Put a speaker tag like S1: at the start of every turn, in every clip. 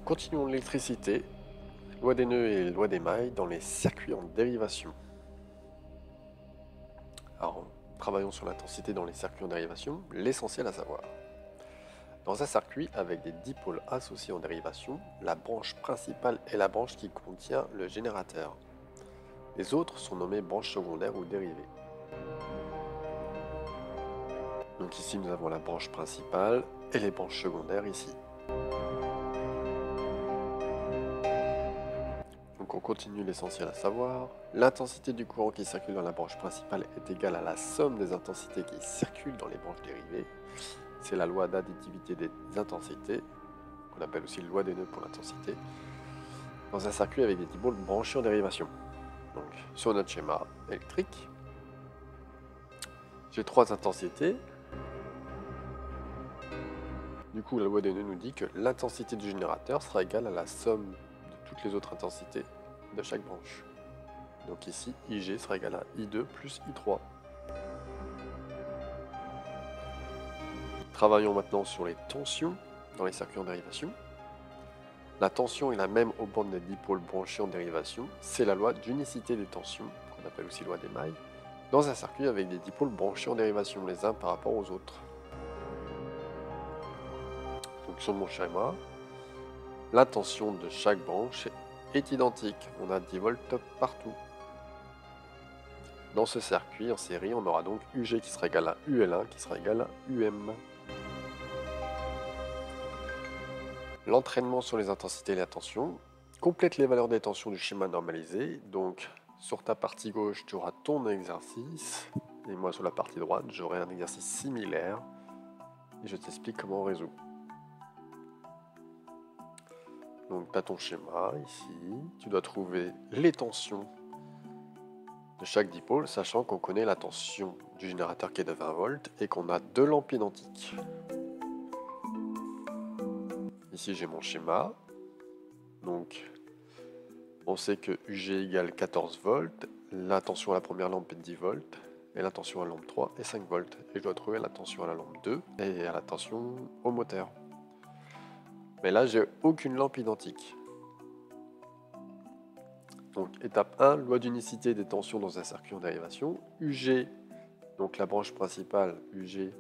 S1: Continuons l'électricité, loi des nœuds et loi des mailles dans les circuits en dérivation. Alors, travaillons sur l'intensité dans les circuits en dérivation, l'essentiel à savoir. Dans un circuit avec des dipôles associés en dérivation, la branche principale est la branche qui contient le générateur. Les autres sont nommés branches secondaires ou dérivées. Donc ici nous avons la branche principale et les branches secondaires ici. Donc on continue l'essentiel à savoir. L'intensité du courant qui circule dans la branche principale est égale à la somme des intensités qui circulent dans les branches dérivées. C'est la loi d'additivité des intensités, qu'on appelle aussi loi des nœuds pour l'intensité, dans un circuit avec des dipôles branchés en dérivation. Donc sur notre schéma électrique, j'ai trois intensités. Du coup, la loi des nœuds nous dit que l'intensité du générateur sera égale à la somme de toutes les autres intensités de chaque branche. Donc ici, IG sera égal à I2 plus I3. Travaillons maintenant sur les tensions dans les circuits en dérivation. La tension est la même aux bornes des dipôles branchés en dérivation. C'est la loi d'unicité des tensions, qu'on appelle aussi loi des mailles, dans un circuit avec des dipôles branchés en dérivation les uns par rapport aux autres. Donc sur mon schéma, la tension de chaque branche est identique. On a 10 volts partout. Dans ce circuit en série, on aura donc UG qui sera égal à UL1 qui sera égal à UM. L'entraînement sur les intensités et la tension complète les valeurs des tensions du schéma normalisé. Donc sur ta partie gauche, tu auras ton exercice. Et moi sur la partie droite, j'aurai un exercice similaire. Et je t'explique comment on résout. Donc tu as ton schéma ici. Tu dois trouver les tensions de chaque dipôle, sachant qu'on connaît la tension du générateur qui est de 20 volts et qu'on a deux lampes identiques. Ici j'ai mon schéma, donc on sait que UG égale 14 volts, la tension à la première lampe est 10 volts, et la tension à la lampe 3 est 5 volts. Et je dois trouver la tension à la lampe 2 et à la tension au moteur. Mais là j'ai aucune lampe identique. Donc étape 1, loi d'unicité des tensions dans un circuit en dérivation. UG, donc la branche principale, UG,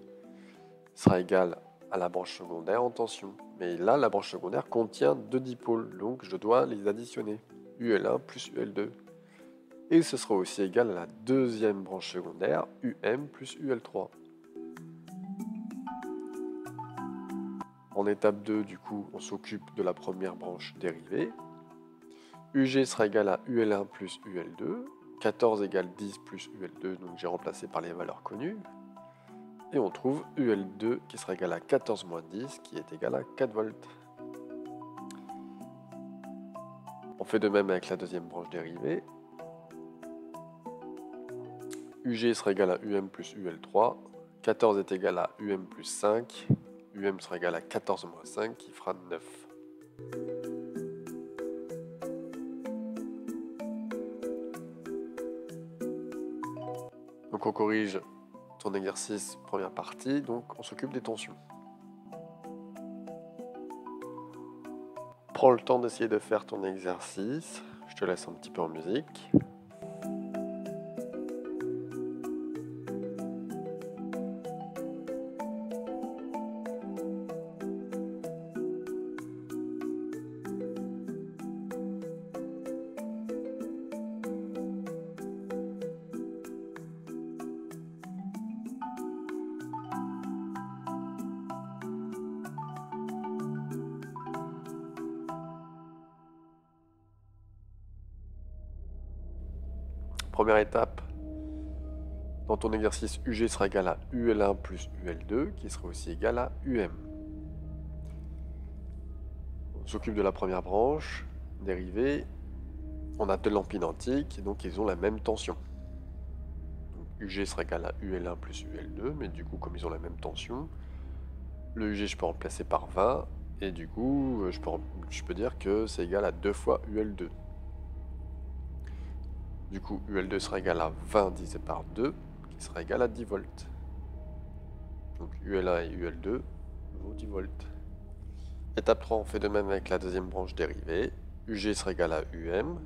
S1: sera égale à la branche secondaire en tension. Mais là, la branche secondaire contient deux dipôles, donc je dois les additionner. UL1 plus UL2. Et ce sera aussi égal à la deuxième branche secondaire, UM plus UL3. En étape 2, du coup, on s'occupe de la première branche dérivée. UG sera égal à UL1 plus UL2. 14 égale 10 plus UL2, donc j'ai remplacé par les valeurs connues. Et on trouve UL2 qui sera égal à 14 moins 10, qui est égal à 4 volts. On fait de même avec la deuxième branche dérivée. UG sera égal à UM plus UL3. 14 est égal à UM plus 5. UM sera égal à 14 moins 5, qui fera 9. Donc on corrige ton exercice, première partie, donc on s'occupe des tensions. Prends le temps d'essayer de faire ton exercice, je te laisse un petit peu en musique. Première étape, dans ton exercice, UG sera égal à UL1 plus UL2, qui sera aussi égal à UM. On s'occupe de la première branche, dérivée. On a deux lampes identiques, donc ils ont la même tension. Donc, UG sera égal à UL1 plus UL2, mais du coup, comme ils ont la même tension, le UG, je peux remplacer par 20, et du coup, je peux dire que c'est égal à 2 fois UL2. Du coup, UL2 sera égal à 20 divisé par 2, qui sera égal à 10 volts. Donc UL1 et UL2 vaut 10 volts. Étape 3, on fait de même avec la deuxième branche dérivée. UG sera égal à UM.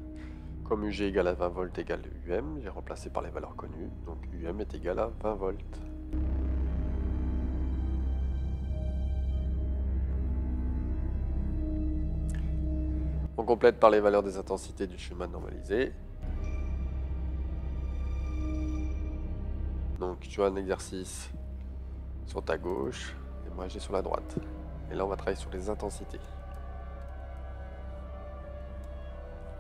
S1: Comme UG égale à 20 volts égale UM, j'ai remplacé par les valeurs connues. Donc UM est égal à 20 volts. On complète par les valeurs des intensités du schéma normalisé. Donc tu as un exercice sur ta gauche et moi j'ai sur la droite. Et là on va travailler sur les intensités.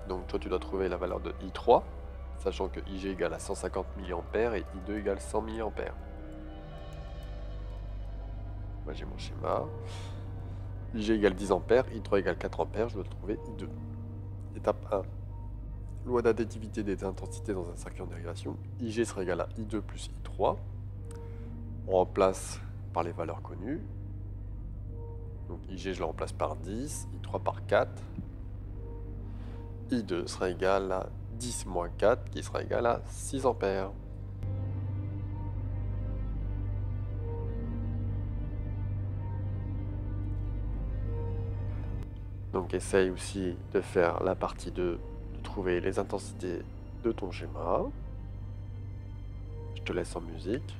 S1: Donc toi tu dois trouver la valeur de I3, sachant que IG égale à 150 mA et I2 égale 100 mA. Moi j'ai mon schéma. IG égale 10 A, I3 égale 4 A, je dois trouver I2. Étape 1. Loi d'additivité des intensités dans un circuit en dérivation. IG sera égal à I2 plus I3. On remplace par les valeurs connues. Donc IG je le remplace par 10, I3 par 4. I2 sera égal à 10 moins 4 qui sera égal à 6 ampères. Donc essaye aussi de faire la partie 2, de trouver les intensités de ton schéma. Je te laisse en musique,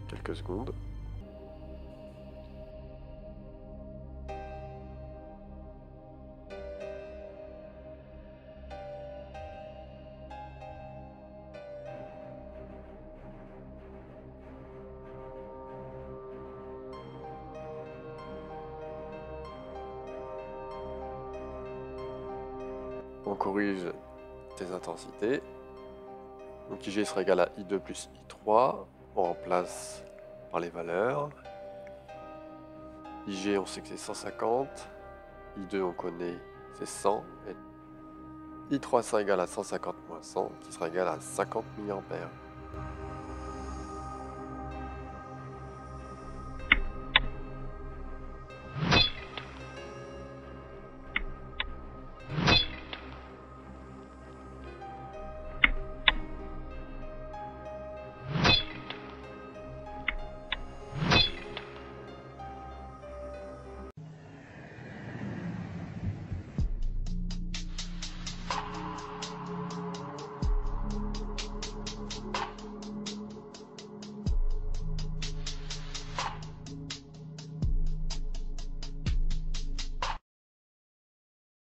S1: quelques secondes. On corrige tes intensités. Donc IG sera égal à I2 plus I3. On remplace par les valeurs. IG on sait que c'est 150. I2 on connaît c'est 100. Et I3 sera égal à 150 moins 100 qui sera égal à 50 mA.